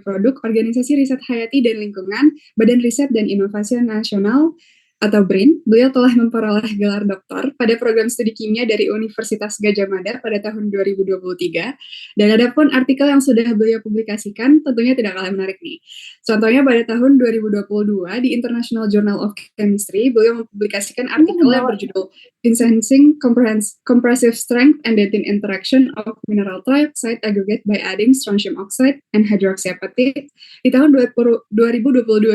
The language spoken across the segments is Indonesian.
produk Organisasi Riset Hayati dan Lingkungan, Badan Riset dan Inovasi Nasional atau BRIN. Beliau telah memperoleh gelar doktor pada program studi kimia dari Universitas Gadjah Mada pada tahun 2023. Dan ada pun artikel yang sudah beliau publikasikan tentunya tidak kalah menarik nih. Contohnya pada tahun 2022 di International Journal of Chemistry, beliau mempublikasikan artikel yang berjudul Enhancing Compressive Strength and Dentin Interaction of Mineral Trioxide Aggregate by Adding Strontium Oxide and Hydroxyapatite. Di tahun 2022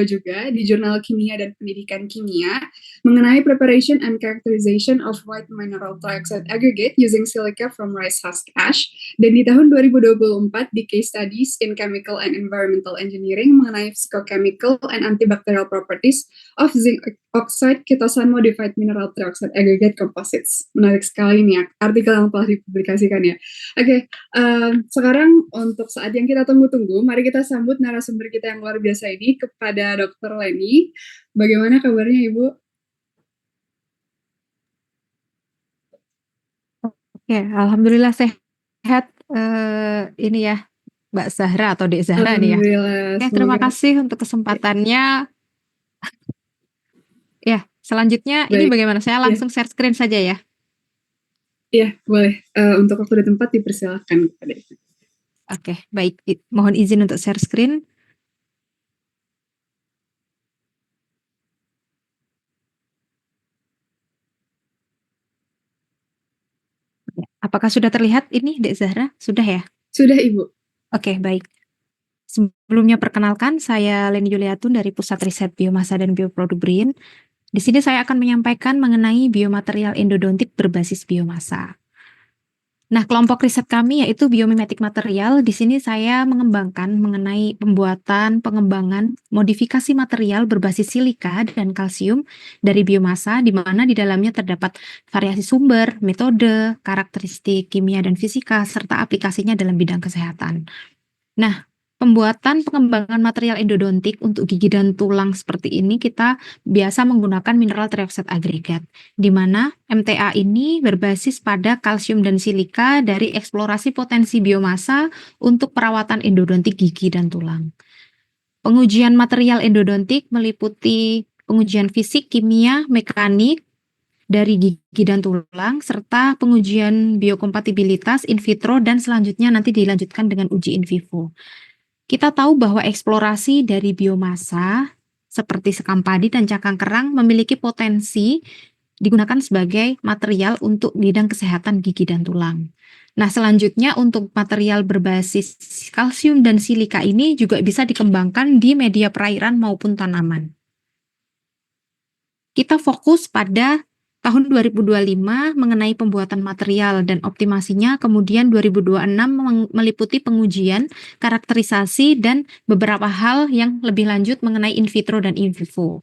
juga di Jurnal Kimia dan Pendidikan Kimia mengenai Preparation and Characterization of White Mineral Trioxide Aggregate using Silica from Rice Husk Ash. Dan di tahun 2024 di Case Studies in Chemical and Environmental Engineering mengenai Physicochemical and Antibacterial Properties of Zinc Oxide Chitosan Modified Mineral Trioxide Aggregate Composites. Menarik sekali nih artikel yang telah dipublikasikan ya. Oke, sekarang untuk saat yang kita tunggu-tunggu, mari kita sambut narasumber kita yang luar biasa ini kepada Dr. Leni. Bagaimana kabarnya Ibu? Oke, alhamdulillah sehat. Ini ya, Mbak Zahra atau Dek Zahra nih ya. Oke, terima kasih untuk kesempatannya. Ya, selanjutnya ini bagaimana? Saya langsung share screen saja ya. Iya, boleh. Untuk waktu dan tempat dipersilakan kepada Ibu. Oke, baik. Mohon izin untuk share screen. Apakah sudah terlihat ini, Dek Zahra? Sudah ya? Sudah, Ibu. Oke, baik. Sebelumnya perkenalkan, saya Leni Yuliatun dari Pusat Riset Biomasa dan Bioproduk BRIN. Di sini saya akan menyampaikan mengenai biomaterial endodontik berbasis biomasa. Nah, kelompok riset kami yaitu biomimetik material. Di sini saya mengembangkan mengenai pembuatan, pengembangan, modifikasi material berbasis silika dan kalsium dari biomasa, di mana di dalamnya terdapat variasi sumber, metode, karakteristik kimia dan fisika, serta aplikasinya dalam bidang kesehatan. Nah, pembuatan pengembangan material endodontik untuk gigi dan tulang seperti ini kita biasa menggunakan mineral trioxide agregat, di mana MTA ini berbasis pada kalsium dan silika dari eksplorasi potensi biomasa untuk perawatan endodontik gigi dan tulang. Pengujian material endodontik meliputi pengujian fisik, kimia, mekanik dari gigi dan tulang, serta pengujian biokompatibilitas in vitro dan selanjutnya nanti dilanjutkan dengan uji in vivo. Kita tahu bahwa eksplorasi dari biomasa seperti sekam padi dan cangkang kerang memiliki potensi digunakan sebagai material untuk bidang kesehatan gigi dan tulang. Nah, selanjutnya untuk material berbasis kalsium dan silika ini juga bisa dikembangkan di media perairan maupun tanaman. Kita fokus pada tahun 2025 mengenai pembuatan material dan optimasinya, kemudian 2026 meliputi pengujian, karakterisasi, dan beberapa hal yang lebih lanjut mengenai in vitro dan in vivo.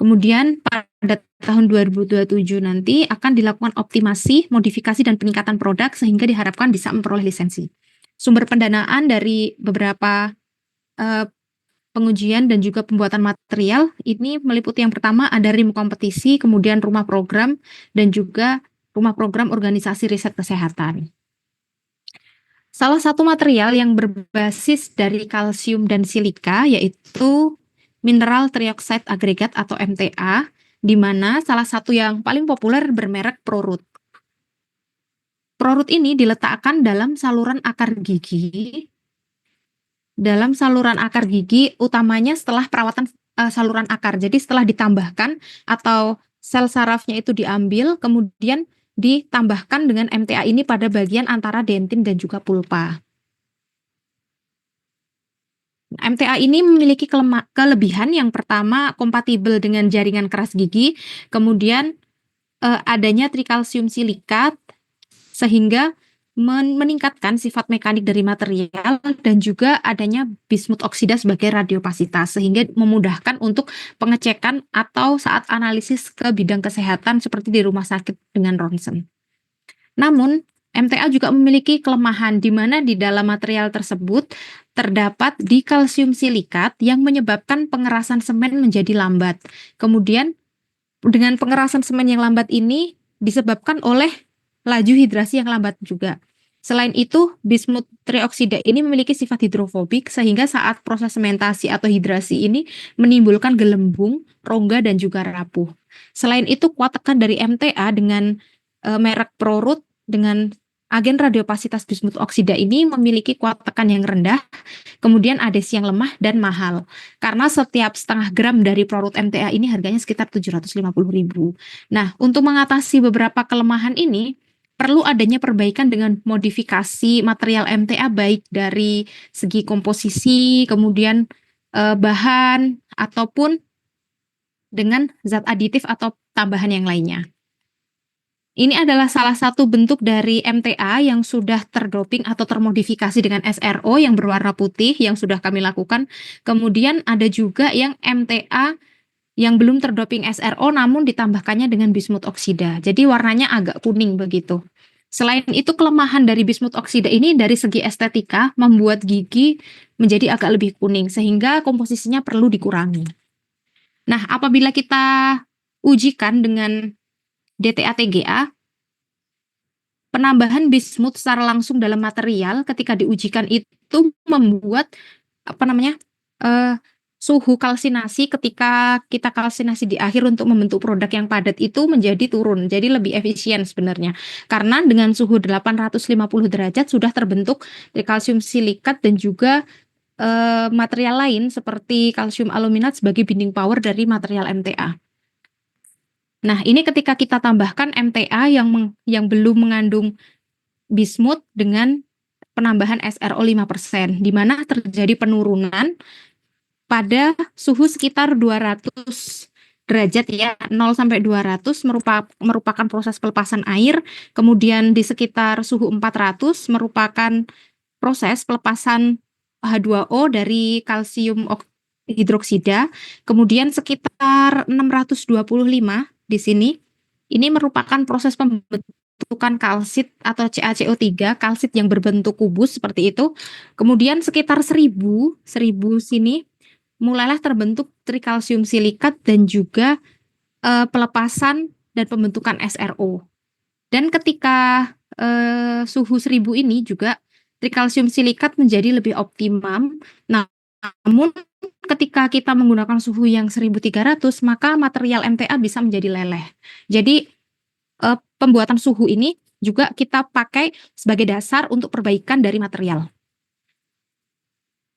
Kemudian pada tahun 2027 nanti akan dilakukan optimasi, modifikasi, dan peningkatan produk sehingga diharapkan bisa memperoleh lisensi. Sumber pendanaan dari beberapa pengujian dan juga pembuatan material ini meliputi yang pertama ada RIM kompetisi, kemudian rumah program, dan juga rumah program organisasi riset kesehatan. Salah satu material yang berbasis dari kalsium dan silika yaitu mineral trioxide agregat atau MTA, di mana salah satu yang paling populer bermerek ProRoot. ProRoot ini diletakkan dalam saluran akar gigi. Dalam saluran akar gigi utamanya setelah perawatan saluran akar. Jadi setelah ditambahkan atau sel sarafnya itu diambil kemudian ditambahkan dengan MTA ini pada bagian antara dentin dan juga pulpa. MTA ini memiliki kelebihan yang pertama kompatibel dengan jaringan keras gigi, kemudian adanya trikalsium silikat sehingga meningkatkan sifat mekanik dari material dan juga adanya bismut oksida sebagai radiopasitas sehingga memudahkan untuk pengecekan atau saat analisis ke bidang kesehatan seperti di rumah sakit dengan ronsen. Namun MTA juga memiliki kelemahan di mana di dalam material tersebut terdapat dikalsium silikat yang menyebabkan pengerasan semen menjadi lambat. Kemudian dengan pengerasan semen yang lambat ini disebabkan oleh laju hidrasi yang lambat juga. Selain itu, bismut trioksida ini memiliki sifat hidrofobik sehingga saat proses sementasi atau hidrasi ini menimbulkan gelembung, rongga, dan juga rapuh. Selain itu, kuat tekan dari MTA dengan merek Prorut dengan agen radiopasitas bismut oksida ini memiliki kuat tekan yang rendah, kemudian adesi yang lemah dan mahal. Karena setiap setengah gram dari Prorut MTA ini harganya sekitar 750.000. Nah, untuk mengatasi beberapa kelemahan ini, perlu adanya perbaikan dengan modifikasi material MTA baik dari segi komposisi, kemudian bahan, ataupun dengan zat aditif atau tambahan yang lainnya. Ini adalah salah satu bentuk dari MTA yang sudah terdoping atau termodifikasi dengan SRO yang berwarna putih yang sudah kami lakukan. Kemudian ada juga yang MTA yang belum terdoping SRO namun ditambahkannya dengan bismut oksida. Jadi warnanya agak kuning begitu. Selain itu, kelemahan dari bismut oksida ini dari segi estetika membuat gigi menjadi agak lebih kuning sehingga komposisinya perlu dikurangi. Nah, apabila kita ujikan dengan DTA-TGA, penambahan bismut secara langsung dalam material ketika diujikan itu membuat suhu kalsinasi ketika kita kalsinasi di akhir untuk membentuk produk yang padat itu menjadi turun, jadi lebih efisien sebenarnya. Karena dengan suhu 850 derajat sudah terbentuk kalsium silikat dan juga material lain seperti kalsium aluminat sebagai binding power dari material MTA. Nah, ini ketika kita tambahkan MTA yang belum mengandung bismut dengan penambahan SRO 5%, di mana terjadi penurunan pada suhu sekitar 200 derajat ya, 0 sampai 200 merupakan proses pelepasan air, kemudian di sekitar suhu 400 merupakan proses pelepasan H2O dari kalsium hidroksida, kemudian sekitar 625 di sini, ini merupakan proses pembentukan kalsit atau CaCO3, kalsit yang berbentuk kubus seperti itu. Kemudian sekitar 1000 sini mulailah terbentuk trikalsium silikat dan juga pelepasan dan pembentukan SRO. Dan ketika suhu 1000 ini juga trikalsium silikat menjadi lebih optimum. Namun ketika kita menggunakan suhu yang 1300, maka material MTA bisa menjadi leleh. Jadi pembuatan suhu ini juga kita pakai sebagai dasar untuk perbaikan dari material.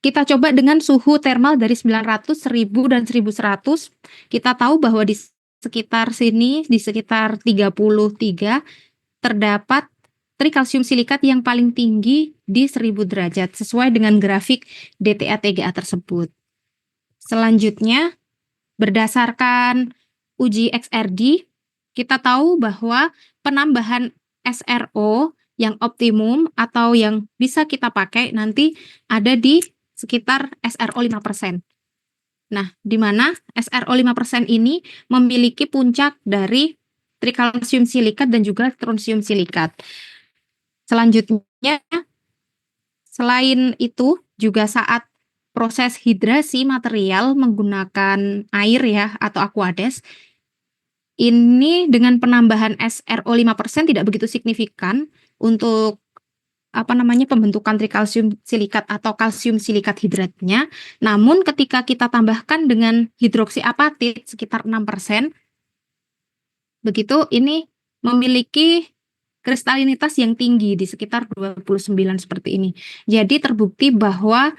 Kita coba dengan suhu thermal dari 900, 1000, dan 1100. Kita tahu bahwa di sekitar sini, di sekitar 33, terdapat trikalsium silikat yang paling tinggi di 1000 derajat, sesuai dengan grafik DTA-TGA tersebut. Selanjutnya, berdasarkan uji XRD, kita tahu bahwa penambahan SRO yang optimum atau yang bisa kita pakai nanti ada di sekitar SRO 5%. Nah, di mana SRO 5% ini memiliki puncak dari trikalsium silikat dan juga strontium silikat. Selanjutnya, selain itu juga saat proses hidrasi material menggunakan air ya atau aquades, ini dengan penambahan SRO 5% tidak begitu signifikan untuk pembentukan trikalsium silikat atau kalsium silikat hidratnya. Namun ketika kita tambahkan dengan hidroksiapatit sekitar 6%, begitu ini memiliki kristalinitas yang tinggi di sekitar 29 seperti ini. Jadi terbukti bahwa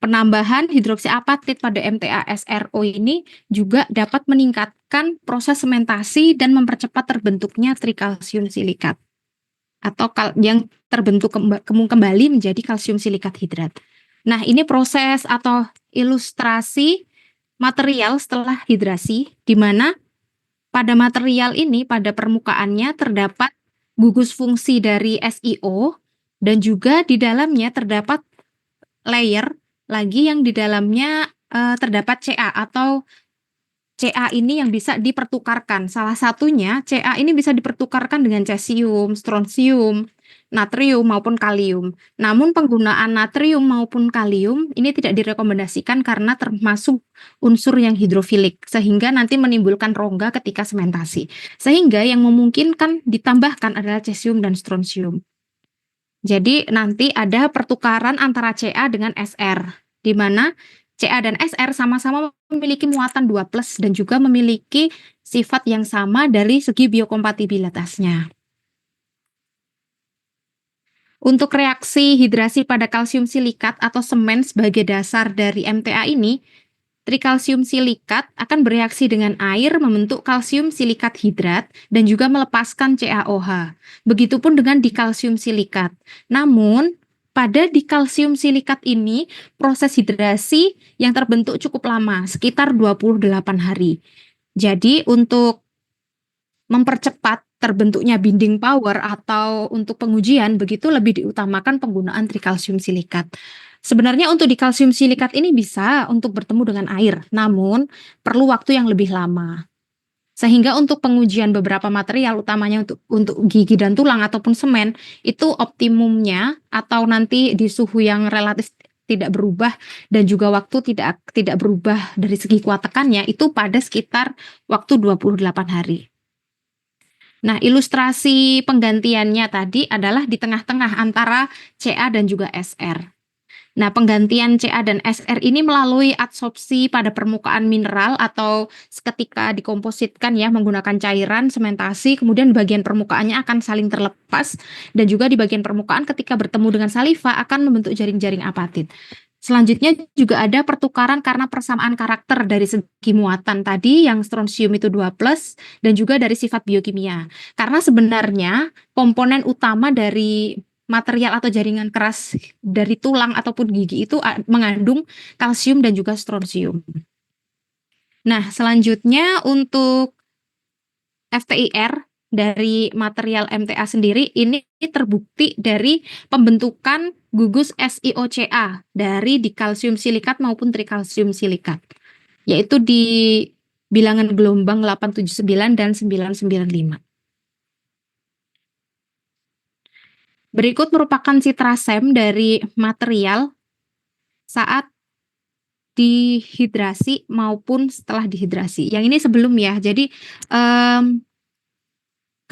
penambahan hidroksiapatit pada MTA SRO ini juga dapat meningkatkan proses sementasi dan mempercepat terbentuknya trikalsium silikat atau yang terbentuk kembali menjadi kalsium silikat hidrat. Nah, ini proses atau ilustrasi material setelah hidrasi, di mana pada material ini, pada permukaannya terdapat gugus fungsi dari SiO dan juga di dalamnya terdapat layer lagi yang di dalamnya terdapat Ca atau Ca ini yang bisa dipertukarkan. Salah satunya Ca ini bisa dipertukarkan dengan cesium, strontium, natrium maupun kalium. Namun penggunaan natrium maupun kalium ini tidak direkomendasikan karena termasuk unsur yang hidrofilik sehingga nanti menimbulkan rongga ketika sementasi. Sehingga yang memungkinkan ditambahkan adalah cesium dan strontium. Jadi nanti ada pertukaran antara Ca dengan Sr, di mana Ca dan Sr sama-sama memiliki muatan 2+ dan juga memiliki sifat yang sama dari segi biokompatibilitasnya. Untuk reaksi hidrasi pada kalsium silikat atau semen sebagai dasar dari MTA ini, trikalsium silikat akan bereaksi dengan air membentuk kalsium silikat hidrat dan juga melepaskan CaOH. Begitupun dengan dikalsium silikat. Namun, pada dikalsium silikat ini, proses hidrasi yang terbentuk cukup lama, sekitar 28 hari. Jadi, untuk mempercepat terbentuknya binding power atau untuk pengujian, begitu lebih diutamakan penggunaan trikalsium silikat. Sebenarnya untuk dikalsium silikat ini bisa untuk bertemu dengan air, namun perlu waktu yang lebih lama. Sehingga untuk pengujian beberapa material, utamanya untuk gigi dan tulang ataupun semen, itu optimumnya atau nanti di suhu yang relatif tidak berubah dan juga waktu tidak berubah dari segi kuat tekannya, itu pada sekitar waktu 28 hari. Nah, ilustrasi penggantiannya tadi adalah di tengah-tengah antara Ca dan juga Sr. Nah, penggantian Ca dan Sr ini melalui adsorpsi pada permukaan mineral atau seketika dikompositkan ya menggunakan cairan sementasi, kemudian bagian permukaannya akan saling terlepas dan juga di bagian permukaan ketika bertemu dengan saliva akan membentuk jaring-jaring apatit. Selanjutnya juga ada pertukaran karena persamaan karakter dari segi muatan tadi yang strontium itu 2+ dan juga dari sifat biokimia. Karena sebenarnya komponen utama dari material atau jaringan keras dari tulang ataupun gigi itu mengandung kalsium dan juga strontium. Nah, selanjutnya untuk FTIR dari material MTA sendiri ini terbukti dari pembentukan gugus SiOCa dari dikalsium silikat maupun trikalsium silikat, yaitu di bilangan gelombang 879 dan 995. Berikut merupakan citrasem dari material saat dihidrasi maupun setelah dihidrasi. Yang ini sebelum ya. Jadi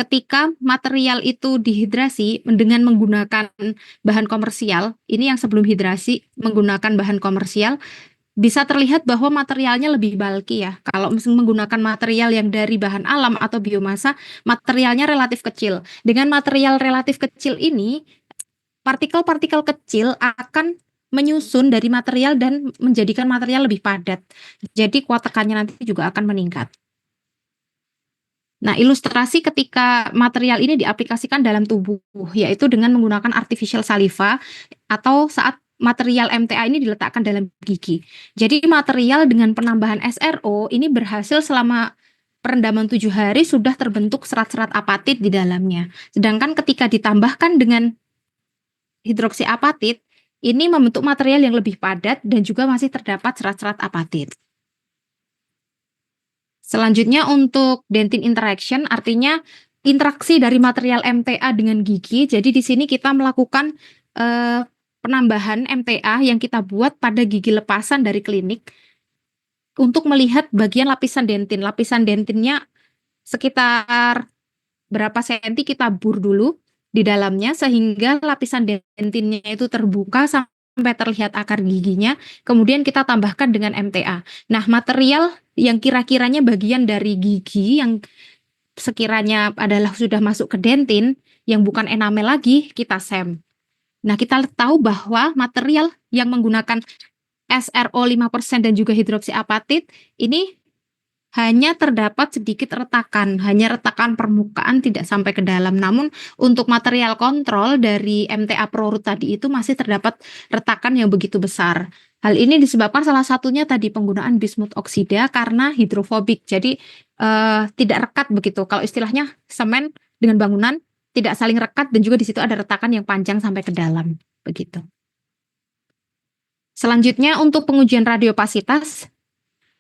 ketika material itu dihidrasi dengan menggunakan bahan komersial, ini yang sebelum hidrasi menggunakan bahan komersial, bisa terlihat bahwa materialnya lebih bulky ya. Kalau misalnya menggunakan material yang dari bahan alam atau biomasa, materialnya relatif kecil. Dengan material relatif kecil ini, partikel-partikel kecil akan menyusun dari material dan menjadikan material lebih padat. Jadi kuat tekannya nanti juga akan meningkat. Nah, ilustrasi ketika material ini diaplikasikan dalam tubuh, yaitu dengan menggunakan artificial saliva atau saat material MTA ini diletakkan dalam gigi. Jadi material dengan penambahan SRO ini berhasil selama perendaman 7 hari sudah terbentuk serat-serat apatit di dalamnya. Sedangkan ketika ditambahkan dengan hidroksi apatit, ini membentuk material yang lebih padat dan juga masih terdapat serat-serat apatit. Selanjutnya untuk dentin interaction, artinya interaksi dari material MTA dengan gigi. Jadi di sini kita melakukan penambahan MTA yang kita buat pada gigi lepasan dari klinik untuk melihat bagian lapisan dentin. Lapisan dentinnya sekitar berapa senti kita bur dulu di dalamnya sehingga lapisan dentinnya itu terbuka sampai terlihat akar giginya, kemudian kita tambahkan dengan MTA. Nah, material yang kira-kiranya bagian dari gigi yang sekiranya adalah sudah masuk ke dentin, yang bukan enamel lagi, kita sem. Nah, kita tahu bahwa material yang menggunakan SRO 5% dan juga hidroksi apatit, ini hanya terdapat sedikit retakan, hanya retakan permukaan tidak sampai ke dalam. Namun untuk material kontrol dari MTA Prorut tadi itu masih terdapat retakan yang begitu besar. Hal ini disebabkan salah satunya tadi penggunaan bismut oksida karena hidrofobik. Jadi tidak rekat begitu. Kalau istilahnya semen dengan bangunan tidak saling rekat dan juga di situ ada retakan yang panjang sampai ke dalam begitu. Selanjutnya untuk pengujian radiopasitas,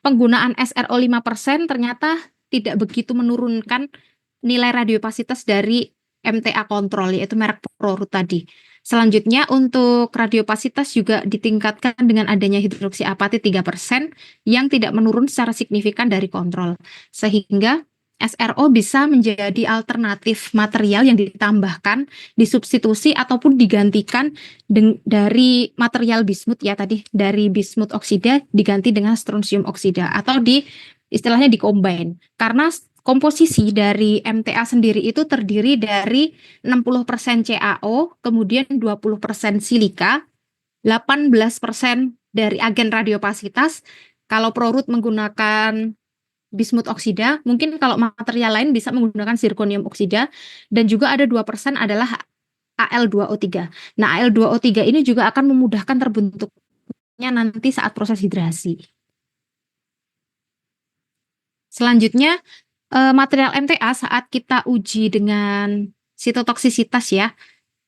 penggunaan SRO 5% ternyata tidak begitu menurunkan nilai radiopasitas dari MTA kontrol, yaitu merek Prorut tadi. Selanjutnya untuk radiopasitas juga ditingkatkan dengan adanya hidroksi apatit 3% yang tidak menurun secara signifikan dari kontrol. Sehingga SRO bisa menjadi alternatif material yang ditambahkan, disubstitusi ataupun digantikan dari material bismut ya tadi, dari bismut oksida diganti dengan strontium oksida atau istilahnya dikombin. Karena komposisi dari MTA sendiri itu terdiri dari 60% CaO, kemudian 20% silika, 18% dari agen radiopasitas. Kalau Prorut menggunakan bismut oksida, mungkin kalau material lain bisa menggunakan zirconium oksida, dan juga ada 2% adalah Al2O3. Nah, Al2O3 ini juga akan memudahkan terbentuknya nanti saat proses hidrasi. Selanjutnya, material MTA saat kita uji dengan sitotoksisitas ya,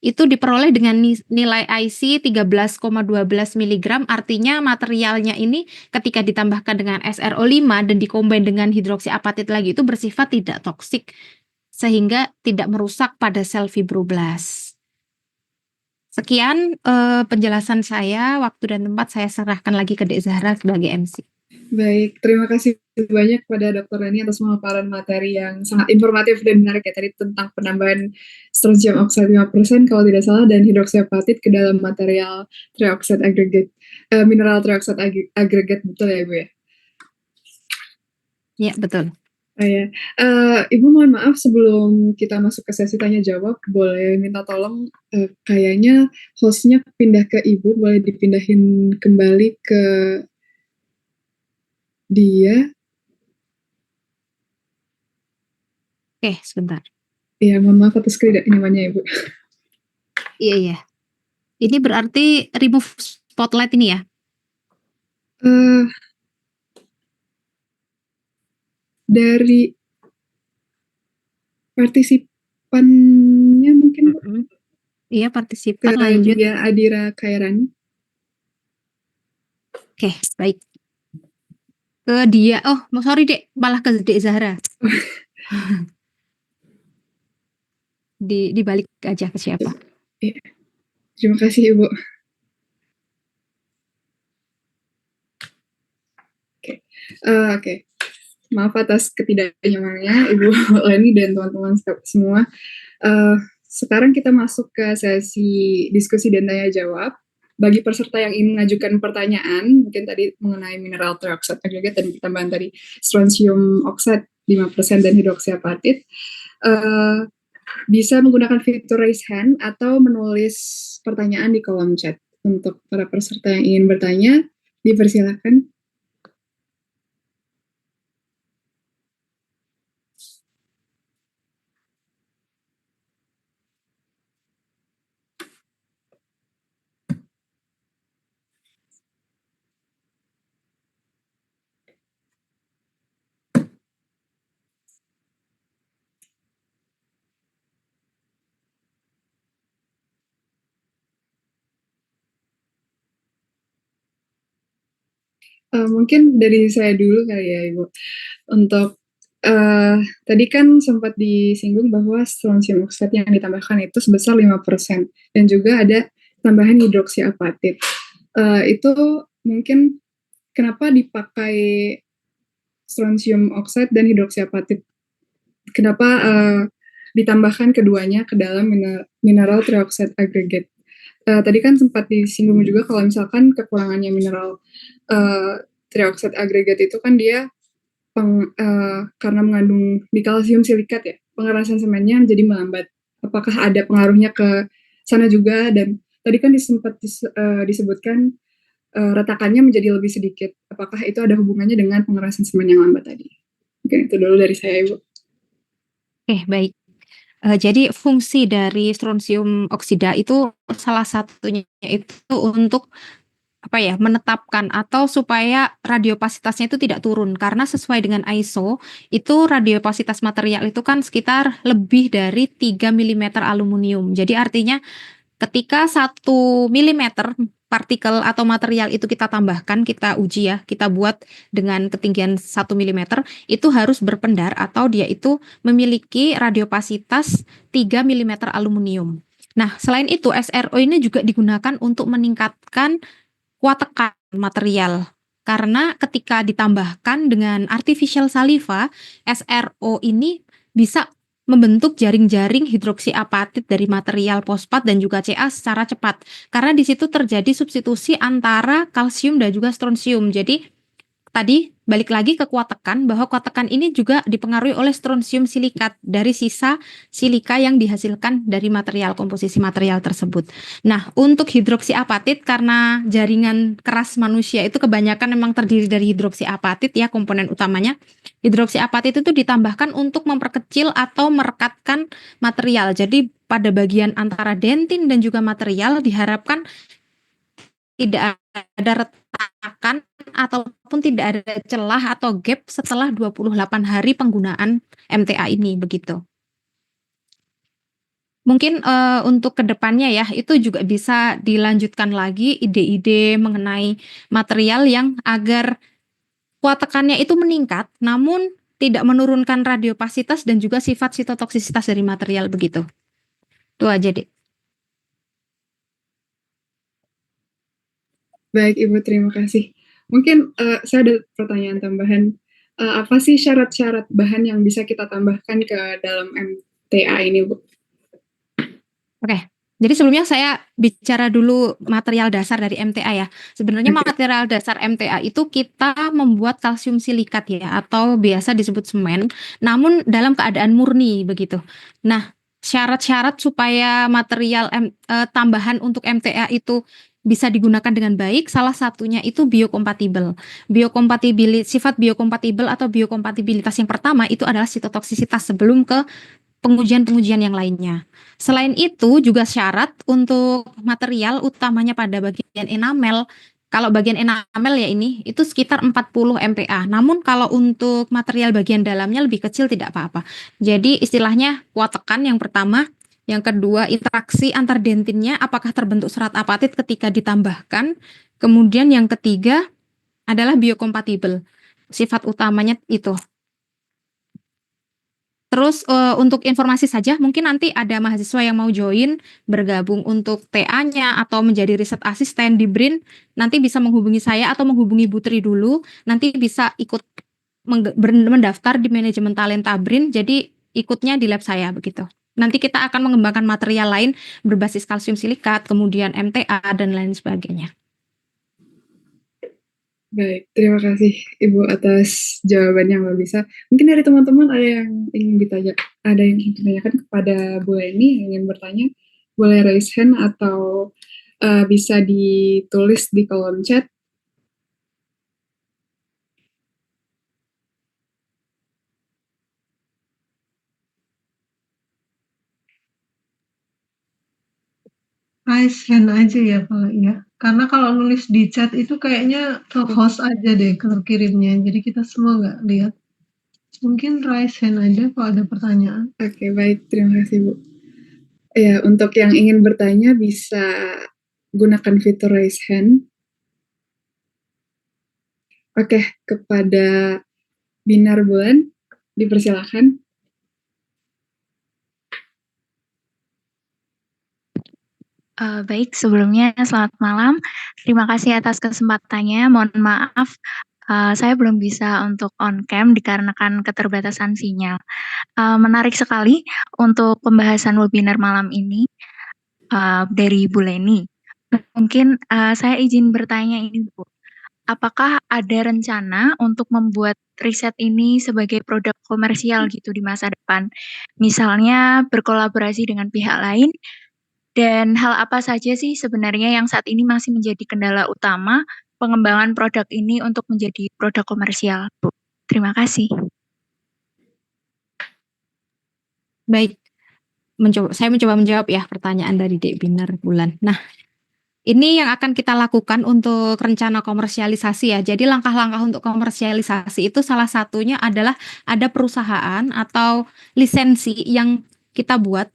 itu diperoleh dengan nilai IC 13,12 mg, artinya materialnya ini ketika ditambahkan dengan SRO5 dan dikombin dengan hidroksiapatit lagi itu bersifat tidak toksik, sehingga tidak merusak pada sel fibroblast. Sekian penjelasan saya, waktu dan tempat saya serahkan lagi ke Dek Zahra sebagai MC. Baik, terima kasih banyak kepada Dr. Rani atas pemaparan materi yang sangat informatif dan menarik ya tadi tentang penambahan strontium oxide 5% kalau tidak salah dan hidroksiapatit ke dalam material trioxide aggregate, mineral trioxide aggregate, betul ya Ibu ya? Ya, betul. Oh ya, Ibu mohon maaf sebelum kita masuk ke sesi tanya jawab, boleh minta tolong kayaknya hostnya pindah ke Ibu, boleh dipindahin kembali ke dia. Oke, sebentar. Iya, mohon maaf atas ketidaknyamannya Ibu. Iya. Ini berarti remove spotlight ini ya? Dari partisipannya mungkin Bu. Iya, partisipan lanjut. Dia Adira Khairani. Oke, baik. Ke dia, sorry Dek, malah ke Dek Zahra. Dibalik aja ke siapa. Iya. Terima kasih Ibu. Oke. Maaf atas ketidaknyamanannya Ibu Leni dan teman-teman semua. Sekarang kita masuk ke sesi diskusi dan tanya jawab. Bagi peserta yang ingin mengajukan pertanyaan, mungkin tadi mengenai mineral trioxide aggregate dan tambahan tadi strontium oxide 5% dan hidroksiapatit, bisa menggunakan fitur raise hand atau menulis pertanyaan di kolom chat. Untuk para peserta yang ingin bertanya, dipersilakan. Mungkin dari saya dulu kali ya Ibu. Untuk tadi kan sempat disinggung bahwa strontium oxide yang ditambahkan itu sebesar 5% dan juga ada tambahan hidroksiapatit. Itu mungkin kenapa dipakai strontium oxide dan hidroksiapatit? Kenapa ditambahkan keduanya ke dalam mineral trioxide aggregate? Tadi kan sempat disinggung juga kalau misalkan kekurangannya mineral trioxide aggregate itu kan dia karena mengandung dikalsium silikat ya, pengerasan semennya jadi melambat. Apakah ada pengaruhnya ke sana juga? Dan tadi kan sempat disebutkan retakannya menjadi lebih sedikit. Apakah itu ada hubungannya dengan pengerasan semen yang lambat tadi? Mungkin itu dulu dari saya, Ibu. Oke, baik. Jadi fungsi dari strontium oksida itu salah satunya itu untuk menetapkan atau supaya radiopasitasnya itu tidak turun, karena sesuai dengan ISO itu radiopasitas material itu kan sekitar lebih dari 3 mm aluminium. Jadi artinya ketika 1 mm partikel atau material itu kita tambahkan, kita uji ya, kita buat dengan ketinggian 1 mm, itu harus berpendar atau dia itu memiliki radiopasitas 3 mm aluminium. Nah, selain itu SRO ini juga digunakan untuk meningkatkan kuat tekan material. Karena ketika ditambahkan dengan artificial saliva, SRO ini bisa membentuk jaring-jaring hidroksiapatit dari material fosfat dan juga Ca secara cepat. Karena di situ terjadi substitusi antara kalsium dan juga stronsium. Jadi tadi balik lagi ke kuat tekan, bahwa kuat tekan ini juga dipengaruhi oleh stronsium silikat dari sisa silika yang dihasilkan dari komposisi material tersebut. Nah, untuk hidroksiapatit, karena jaringan keras manusia itu kebanyakan memang terdiri dari hidroksiapatit ya, komponen utamanya. Hidroksiapatit itu ditambahkan untuk memperkecil atau merekatkan material. Jadi pada bagian antara dentin dan juga material diharapkan tidak ada retakan ataupun tidak ada celah atau gap setelah 28 hari penggunaan MTA ini, begitu. Mungkin untuk kedepannya ya, itu juga bisa dilanjutkan lagi ide-ide mengenai material yang agar kuat tekannya itu meningkat, namun tidak menurunkan radiopasitas dan juga sifat sitotoksisitas dari material, begitu. Itu aja, Dek. Baik, Ibu, terima kasih. Mungkin saya ada pertanyaan tambahan. Apa sih syarat-syarat bahan yang bisa kita tambahkan ke dalam MTA ini, Bu? Oke, jadi sebelumnya saya bicara dulu material dasar dari MTA ya. Sebenarnya material dasar MTA itu kita membuat kalsium silikat ya, atau biasa disebut semen, namun dalam keadaan murni, begitu. Nah, syarat-syarat supaya material tambahan untuk MTA itu bisa digunakan dengan baik, salah satunya itu biokompatibel. Sifat biokompatibel atau biokompatibilitas yang pertama itu adalah sitotoksisitas sebelum ke pengujian-pengujian yang lainnya. Selain itu juga syarat untuk material utamanya pada bagian enamel. Kalau bagian enamel ya ini itu sekitar 40 MPa. Namun kalau untuk material bagian dalamnya lebih kecil tidak apa-apa. Jadi istilahnya kuat tekan yang pertama, yang kedua interaksi antar dentinnya apakah terbentuk serat apatit ketika ditambahkan. Kemudian yang ketiga adalah biokompatibel. Sifat utamanya itu. Terus untuk informasi saja, mungkin nanti ada mahasiswa yang mau join bergabung untuk TA-nya atau menjadi riset asisten di BRIN, nanti bisa menghubungi saya atau menghubungi Bu Tri dulu, nanti bisa ikut mendaftar di manajemen talenta BRIN, jadi ikutnya di lab saya, begitu. Nanti kita akan mengembangkan material lain berbasis kalsium silikat, kemudian MTA, dan lain sebagainya. Baik, terima kasih Ibu atas jawabannya yang luar biasa. Mungkin dari teman-teman ada yang ingin ditanyakan kepada Bu Leni yang ingin bertanya, boleh raise hand atau bisa ditulis di kolom chat. Raise hand aja ya kalau iya. Karena kalau nulis di chat itu kayaknya ke host aja deh kirimnya, jadi kita semua nggak lihat. Mungkin raise hand aja kalau ada pertanyaan. Oke, baik, terima kasih Bu. Ya, untuk yang ingin bertanya bisa gunakan fitur raise hand. Oke, kepada Binar Bulan, dipersilakan. Baik, sebelumnya selamat malam. Terima kasih atas kesempatannya. Mohon maaf, saya belum bisa untuk on cam dikarenakan keterbatasan sinyal. Menarik sekali untuk pembahasan webinar malam ini dari Bu Leni. Mungkin saya izin bertanya ini, Bu. Apakah ada rencana untuk membuat riset ini sebagai produk komersial gitu di masa depan? Misalnya berkolaborasi dengan pihak lain. Dan hal apa saja sih sebenarnya yang saat ini masih menjadi kendala utama pengembangan produk ini untuk menjadi produk komersial, Bu? Terima kasih. Baik, saya mencoba menjawab ya pertanyaan dari Dek Binar Bulan. Nah, ini yang akan kita lakukan untuk rencana komersialisasi ya. Jadi langkah-langkah untuk komersialisasi itu salah satunya adalah ada perusahaan atau lisensi yang kita buat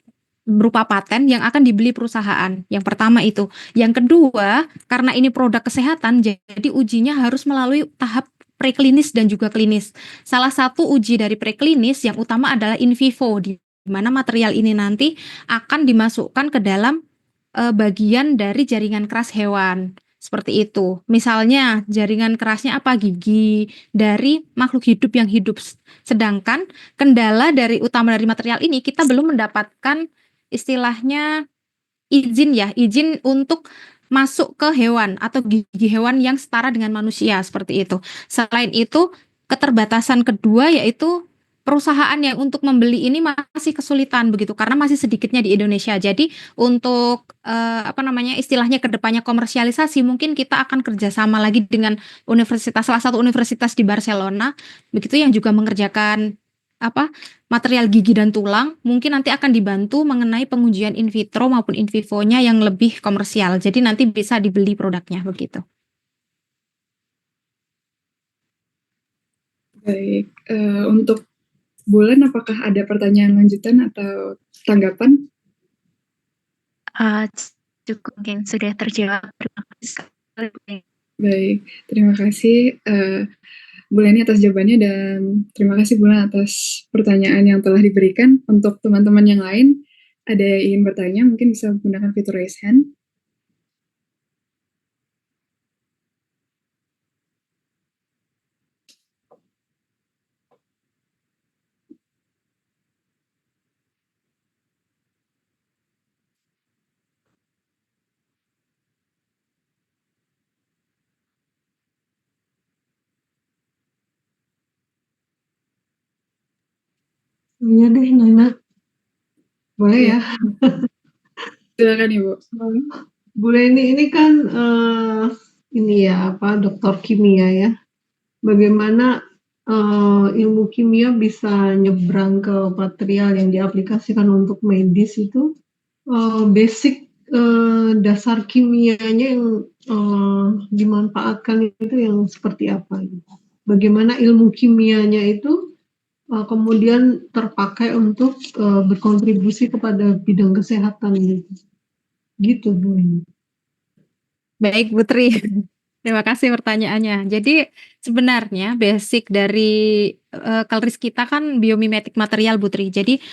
berupa paten yang akan dibeli perusahaan. Yang pertama itu. Yang kedua, karena ini produk kesehatan, jadi ujinya harus melalui tahap preklinis dan juga klinis. Salah satu uji dari preklinis yang utama adalah in vivo, di mana material ini nanti akan dimasukkan ke dalam bagian dari jaringan keras hewan. Seperti itu. Misalnya jaringan kerasnya apa? Gigi dari makhluk hidup yang hidup. Sedangkan kendala utama dari material ini kita belum mendapatkan istilahnya izin untuk masuk ke hewan atau gigi hewan yang setara dengan manusia seperti itu. Selain itu, keterbatasan kedua yaitu perusahaan yang untuk membeli ini masih kesulitan begitu karena masih sedikitnya di Indonesia. Jadi untuk istilahnya kedepannya komersialisasi mungkin kita akan kerjasama lagi dengan salah satu universitas di Barcelona begitu yang juga mengerjakan material gigi dan tulang, mungkin nanti akan dibantu mengenai pengujian in vitro maupun in vivo-nya yang lebih komersial. Jadi nanti bisa dibeli produknya begitu. Baik, untuk Bulan apakah ada pertanyaan lanjutan atau tanggapan? Cukup mungkin sudah terjawab. Terima kasih. Baik, terima kasih Bu Leni atas jawabannya dan terima kasih Bulan atas pertanyaan yang telah diberikan. Untuk teman-teman yang lain, ada yang ingin bertanya, mungkin bisa menggunakan fitur raise hand. Iya deh, Nana. Boleh ya? Silakan Ibu. Bu Leni ini kan ini ya dokter kimia ya. Bagaimana ilmu kimia bisa nyebrang ke material yang diaplikasikan untuk medis itu basic dasar kimianya yang dimanfaatkan itu yang seperti apa? Bagaimana ilmu kimianya itu kemudian terpakai untuk berkontribusi kepada bidang kesehatan gitu Bu. Baik, Putri. Terima kasih pertanyaannya. Jadi sebenarnya basic dari Kalris kita kan biomimetik material, Putri. Jadi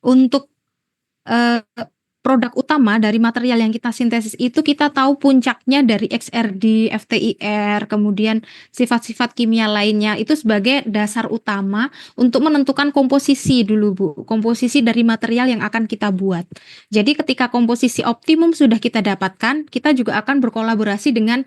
untuk produk utama dari material yang kita sintesis itu kita tahu puncaknya dari XRD, FTIR, kemudian sifat-sifat kimia lainnya itu sebagai dasar utama untuk menentukan komposisi dulu Bu, komposisi dari material yang akan kita buat. Jadi ketika komposisi optimum sudah kita dapatkan, kita juga akan berkolaborasi dengan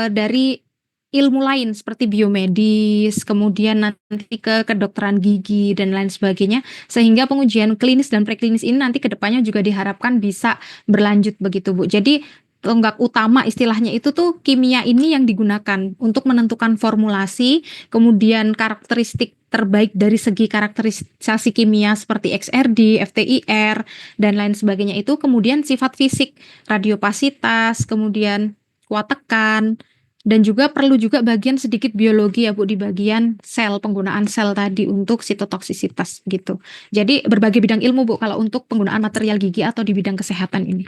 dari ilmu lain seperti biomedis, kemudian nanti ke kedokteran gigi dan lain sebagainya, sehingga pengujian klinis dan preklinis ini nanti kedepannya juga diharapkan bisa berlanjut begitu Bu. Jadi tonggak utama istilahnya itu tuh kimia ini yang digunakan untuk menentukan formulasi, kemudian karakteristik terbaik dari segi karakterisasi kimia seperti XRD, FTIR, dan lain sebagainya itu, kemudian sifat fisik, radiopasitas, kemudian kuat tekan, dan juga perlu juga bagian sedikit biologi ya Bu di bagian sel, penggunaan sel tadi untuk sitotoksisitas gitu. Jadi berbagai bidang ilmu Bu kalau untuk penggunaan material gigi atau di bidang kesehatan ini.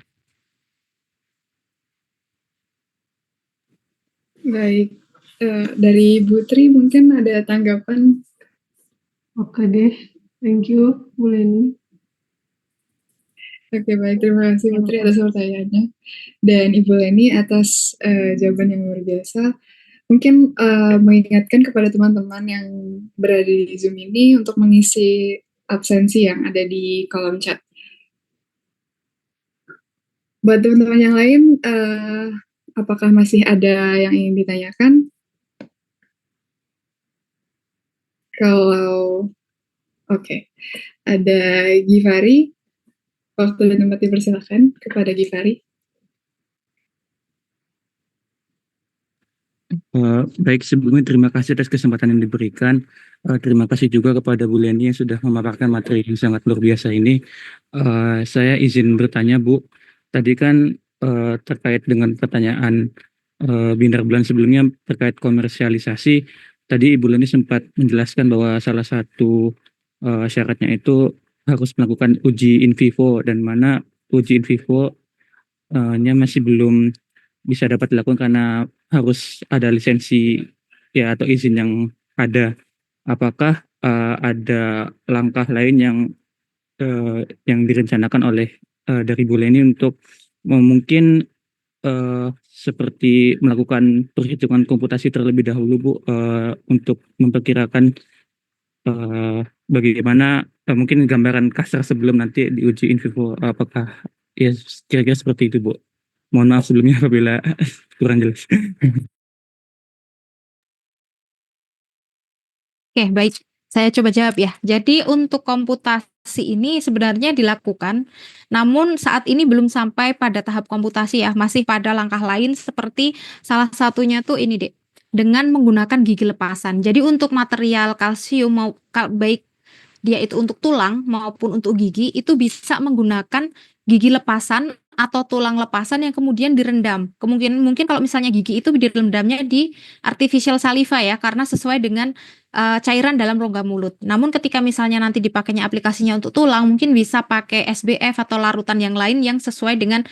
Baik, dari Bu Tri mungkin ada tanggapan? Oke deh, thank you Bu Leni. Oke, baik. Terima kasih Putri atas pertanyaannya. Dan Ibu Leni atas jawaban yang luar biasa. Mungkin mengingatkan kepada teman-teman yang berada di Zoom ini untuk mengisi absensi yang ada di kolom chat. Buat teman-teman yang lain, apakah masih ada yang ingin ditanyakan? Kalau oke, ada Givari. Waktu dan tempat dipersilakan kepada Givari. Baik, sebelumnya terima kasih atas kesempatan yang diberikan. Terima kasih juga kepada Bu Leni yang sudah memaparkan materi yang sangat luar biasa ini. Saya izin bertanya Bu, tadi kan terkait dengan pertanyaan Binar Bulan sebelumnya terkait komersialisasi, tadi Ibu Leni sempat menjelaskan bahwa salah satu syaratnya itu harus melakukan uji in vivo, dan mana uji in vivo-nya masih belum bisa dapat dilakukan karena harus ada lisensi ya atau izin yang ada. Apakah ada langkah lain yang direncanakan oleh dari Bu Leni untuk mungkin seperti melakukan perhitungan komputasi terlebih dahulu Bu, untuk memperkirakan bagaimana mungkin gambaran kasar sebelum nanti diuji in vivo, apakah ya kira-kira seperti itu Bu. Mohon maaf sebelumnya apabila kurang jelas. Oke, baik. Saya coba jawab ya. Jadi untuk komputasi ini sebenarnya dilakukan, namun saat ini belum sampai pada tahap komputasi ya, masih pada langkah lain seperti salah satunya tuh ini Dek, dengan menggunakan gigi lepasan. Jadi untuk material kalsium baik dia itu untuk tulang maupun untuk gigi itu bisa menggunakan gigi lepasan atau tulang lepasan yang kemudian direndam. Mungkin kalau misalnya gigi itu direndamnya di artificial saliva ya, karena sesuai dengan cairan dalam rongga mulut. Namun ketika misalnya nanti dipakainya aplikasinya untuk tulang, mungkin bisa pakai SBF atau larutan yang lain yang sesuai dengan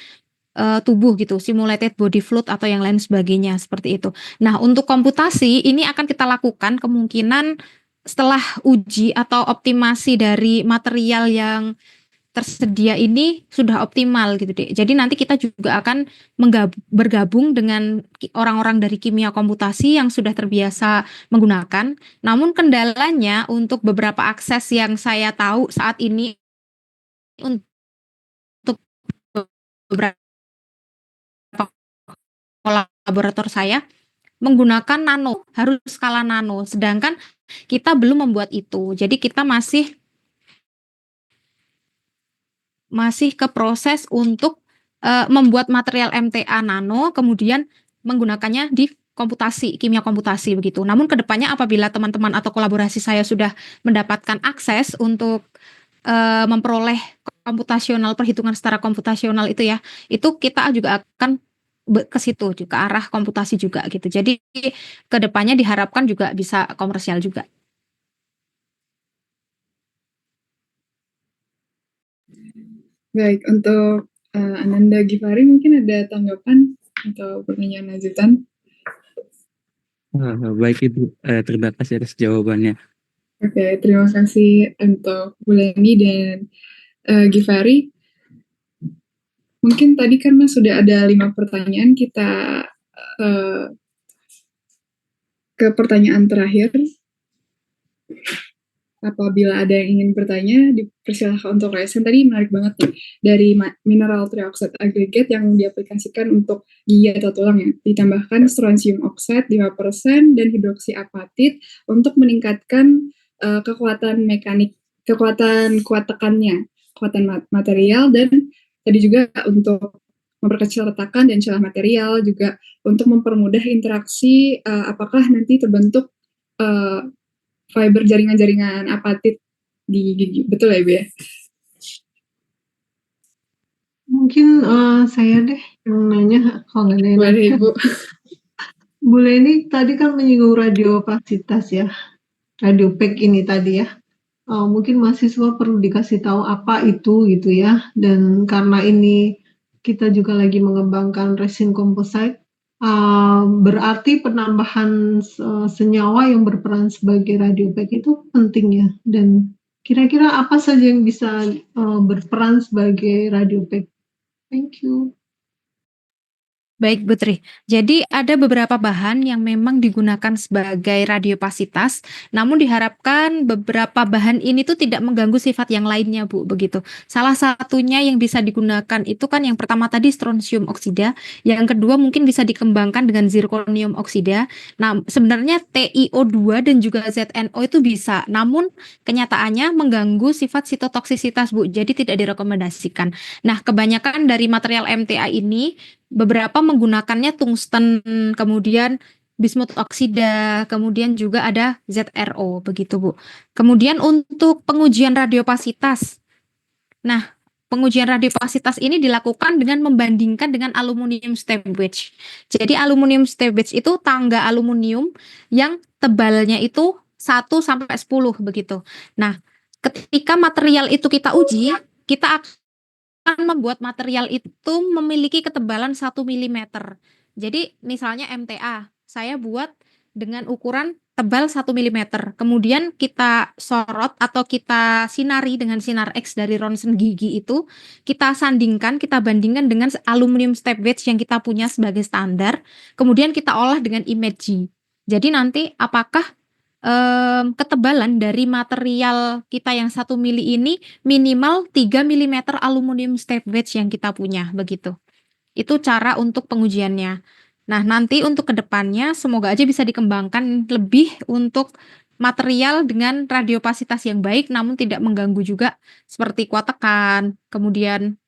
tubuh gitu, simulated body fluid atau yang lain sebagainya seperti itu. Nah, untuk komputasi ini akan kita lakukan kemungkinan setelah uji atau optimasi dari material yang tersedia ini sudah optimal gitu deh. Jadi nanti kita juga akan bergabung dengan orang-orang dari kimia komputasi yang sudah terbiasa menggunakan. Namun kendalanya untuk beberapa akses yang saya tahu saat ini untuk beberapa kolaborator saya menggunakan nano, harus skala nano. Sedangkan kita belum membuat itu. Jadi kita masih ke proses untuk membuat material MTA nano, kemudian menggunakannya di kimia komputasi begitu. Namun kedepannya apabila teman-teman atau kolaborasi saya sudah mendapatkan akses untuk memperoleh perhitungan secara komputasional itu ya, itu kita juga akan ke situ ke arah komputasi juga gitu. Jadi kedepannya diharapkan juga bisa komersial juga. Baik, untuk Ananda Givari mungkin ada tanggapan atau pertanyaan lanjutan? Baik Ibu, terima kasih atas jawabannya. Oke, terima kasih untuk Bu Leni dan Givari. Mungkin tadi karena sudah ada 5 pertanyaan, kita ke pertanyaan terakhir. Apabila ada yang ingin bertanya, dipersilakan untuk raise hand. Tadi menarik banget nih, dari mineral trioxide aggregate yang diaplikasikan untuk gigi atau tulang ya, ditambahkan strontium oxide 5% dan hidroksiapatit untuk meningkatkan kekuatan mekanik, kekuatan material, dan tadi juga untuk memperkecil retakan dan celah material, juga untuk mempermudah interaksi apakah nanti terbentuk fiber jaringan-jaringan apatit di gigi. Betul ya, Ibu ya? Mungkin saya deh yang nanya, kalau nggak ada yang Boleh, nanya. Ibu. Bu Leni tadi kan menyinggung radiopasitas ya, radiopek ini tadi ya. Mungkin mahasiswa perlu dikasih tahu apa itu gitu ya. Dan karena ini kita juga lagi mengembangkan resin composite, berarti penambahan senyawa yang berperan sebagai radiopek itu penting ya. Dan kira-kira apa saja yang bisa berperan sebagai radiopek? Thank you. Baik, Putri. Jadi ada beberapa bahan yang memang digunakan sebagai radiopasitas, namun diharapkan beberapa bahan ini tuh tidak mengganggu sifat yang lainnya, Bu, begitu. Salah satunya yang bisa digunakan itu kan yang pertama tadi strontium oksida, yang kedua mungkin bisa dikembangkan dengan zirconium oksida. Nah, sebenarnya TiO2 dan juga ZNO itu bisa, namun kenyataannya mengganggu sifat sitotoksisitas, Bu. Jadi tidak direkomendasikan. Nah, kebanyakan dari material MTA ini beberapa menggunakannya tungsten, kemudian bismut oksida, kemudian juga ada ZRO begitu, Bu. Kemudian untuk pengujian radiopasitas. Nah, pengujian radiopasitas ini dilakukan dengan membandingkan dengan aluminium stab wedge. Jadi aluminium stab wedge itu tangga aluminium yang tebalnya itu 1 sampai 10 begitu. Nah, ketika material itu kita uji, kita akan membuat material itu memiliki ketebalan 1 mm. Jadi misalnya MTA, saya buat dengan ukuran tebal 1 milimeter. Kemudian kita sorot atau kita sinari dengan sinar X dari ronsen gigi itu, kita sandingkan, kita bandingkan dengan aluminium step wedge yang kita punya sebagai standar, kemudian kita olah dengan image. Jadi nanti apakah ketebalan dari material kita yang 1 mili ini minimal 3 milimeter aluminium step wedge yang kita punya, begitu. Itu cara untuk pengujiannya. Nah, nanti untuk kedepannya semoga aja bisa dikembangkan lebih untuk material dengan radiopasitas yang baik namun tidak mengganggu juga seperti kuat tekan, kemudian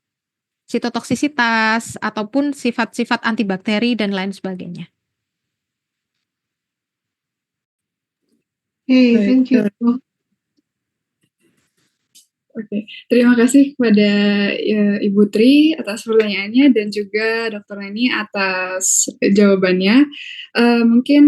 sitotoksisitas ataupun sifat-sifat antibakteri dan lain sebagainya. Hey, Baik, thank you. Oke, terima kasih kepada Ibu Tri atas pertanyaannya dan juga Dr. Leni atas jawabannya. Mungkin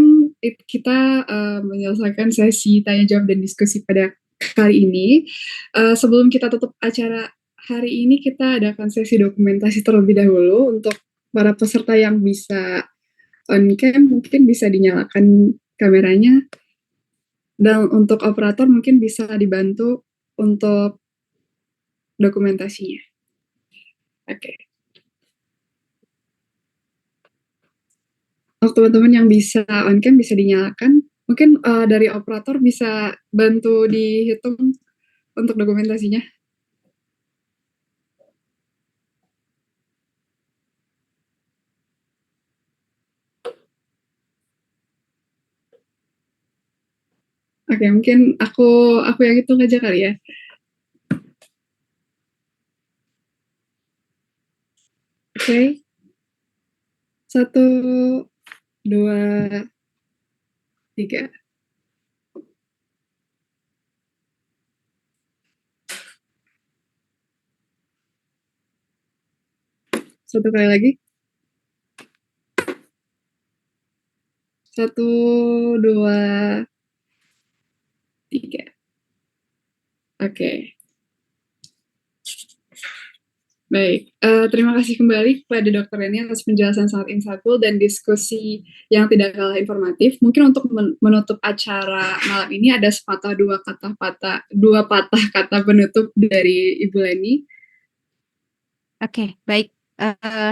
kita menyelesaikan sesi tanya jawab dan diskusi pada kali ini. Sebelum kita tutup acara hari ini, kita adakan sesi dokumentasi terlebih dahulu untuk para peserta yang bisa on cam, mungkin bisa dinyalakan kameranya. Dan untuk operator mungkin bisa dibantu untuk dokumentasinya. Oke. Untuk teman-teman yang bisa on cam bisa dinyalakan. Mungkin dari operator bisa bantu dihitung untuk dokumentasinya. Oke, mungkin aku yang hitung aja kali ya. Oke. 1, 2, 3. Satu kali lagi. 1, 2, 3. Oke. Baik, terima kasih kembali kepada Dr. Leni atas penjelasan sangat insightful dan diskusi yang tidak kalah informatif. Mungkin untuk menutup acara malam ini ada dua patah kata penutup dari Ibu Leni. Oke, baik.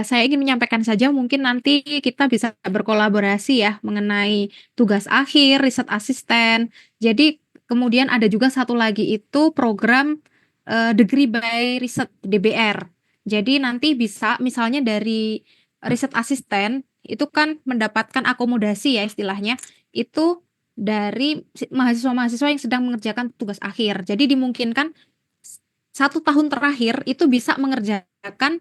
Saya ingin menyampaikan saja mungkin nanti kita bisa berkolaborasi ya mengenai tugas akhir, riset asisten. Jadi kemudian ada juga satu lagi itu program Degree by Research DBR. Jadi nanti bisa misalnya dari riset asisten itu kan mendapatkan akomodasi ya istilahnya itu dari mahasiswa-mahasiswa yang sedang mengerjakan tugas akhir. Jadi dimungkinkan 1 tahun terakhir itu bisa mengerjakan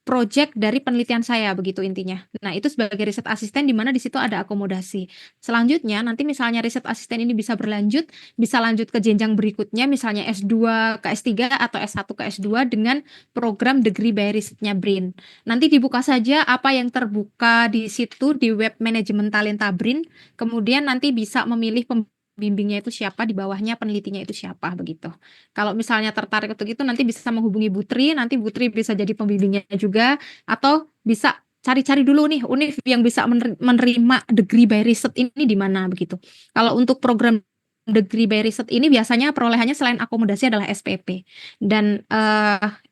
project dari penelitian saya begitu intinya. Nah, itu sebagai riset asisten di mana di situ ada akomodasi. Selanjutnya nanti misalnya riset asisten ini bisa berlanjut, bisa lanjut ke jenjang berikutnya misalnya S2 ke S3 atau S1 ke S2 dengan program Degree by Research-nya BRIN. Nanti dibuka saja apa yang terbuka di situ di web manajemen talenta BRIN, kemudian nanti bisa memilih pembimbingnya itu siapa, di bawahnya penelitinya itu siapa begitu. Kalau misalnya tertarik untuk itu nanti bisa menghubungi Bu Tri, nanti Bu Tri bisa jadi pembimbingnya juga atau bisa cari-cari dulu nih univ yang bisa menerima Degree by Research ini di mana begitu. Kalau untuk program Degree by Research ini biasanya perolehannya selain akomodasi adalah SPP dan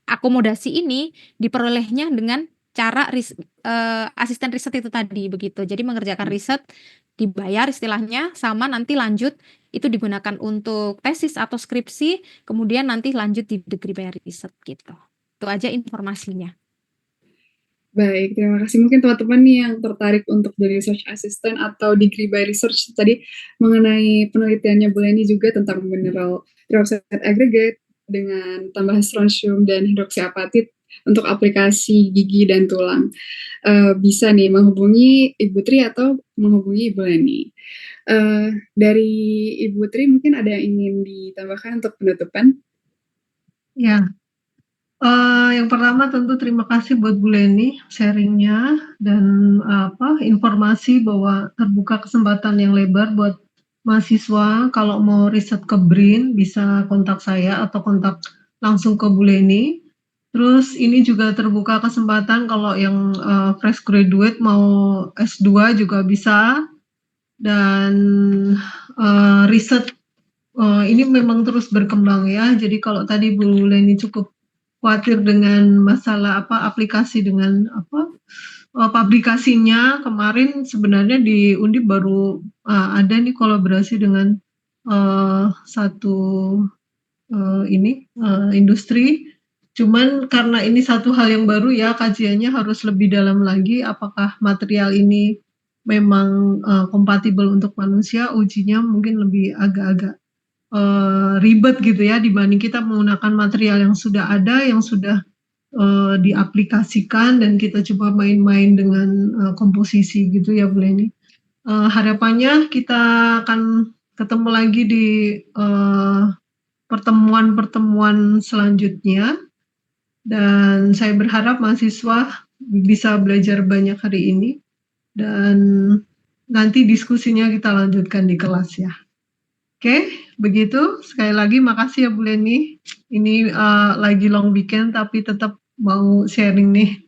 akomodasi ini diperolehnya dengan cara asisten riset itu tadi begitu. Jadi mengerjakan riset dibayar istilahnya sama nanti lanjut itu digunakan untuk tesis atau skripsi, kemudian nanti lanjut di Degree by Research gitu. Itu aja informasinya. Baik, terima kasih. Mungkin teman-teman nih yang tertarik untuk jadi research assistant atau degree by research tadi mengenai penelitiannya Bu Leni juga tentang mineral peroxide aggregate dengan tambahan strontium dan hidroksiapatit untuk aplikasi gigi dan tulang. Bisa nih menghubungi Ibu Tri atau menghubungi Ibu Leni. Dari Ibu Tri mungkin ada yang ingin ditambahkan untuk penutupan? Ya. Yang pertama tentu terima kasih buat Bu Leni sharing-nya dan informasi bahwa terbuka kesempatan yang lebar buat mahasiswa kalau mau riset ke BRIN bisa kontak saya atau kontak langsung ke Bu Leni. Terus ini juga terbuka kesempatan kalau yang fresh graduate mau S2 juga bisa. Dan riset ini memang terus berkembang ya. Jadi kalau tadi Bu Leni cukup khawatir dengan masalah aplikasi dengan publikasinya, kemarin sebenarnya di Undip baru ada nih kolaborasi dengan satu industri. Cuman karena ini satu hal yang baru ya, kajiannya harus lebih dalam lagi apakah material ini memang kompatibel untuk manusia. Ujinya mungkin lebih agak-agak ribet gitu ya dibanding kita menggunakan material yang sudah ada, yang sudah diaplikasikan dan kita coba main-main dengan komposisi gitu ya Bu Leni. Harapannya kita akan ketemu lagi di pertemuan-pertemuan selanjutnya, dan saya berharap mahasiswa bisa belajar banyak hari ini dan nanti diskusinya kita lanjutkan di kelas ya. Oke, begitu. Sekali lagi makasih ya Bu Leni. Ini lagi long weekend tapi tetap mau sharing nih.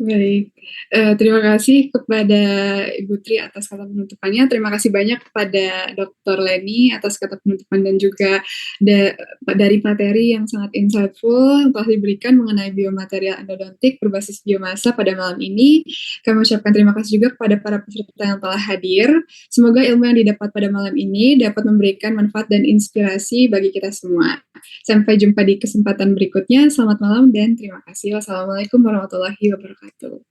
Baik, terima kasih kepada Ibu Tri atas kata penutupannya. Terima kasih banyak kepada Dr. Leni atas kata penutupan dan juga dari materi yang sangat insightful yang telah diberikan mengenai biomaterial endodontik berbasis biomasa pada malam ini. Kami ucapkan terima kasih juga kepada para peserta yang telah hadir. Semoga ilmu yang didapat pada malam ini dapat memberikan manfaat dan inspirasi bagi kita semua. Sampai jumpa di kesempatan berikutnya. Selamat malam dan terima kasih. Wassalamualaikum warahmatullahi wabarakatuh.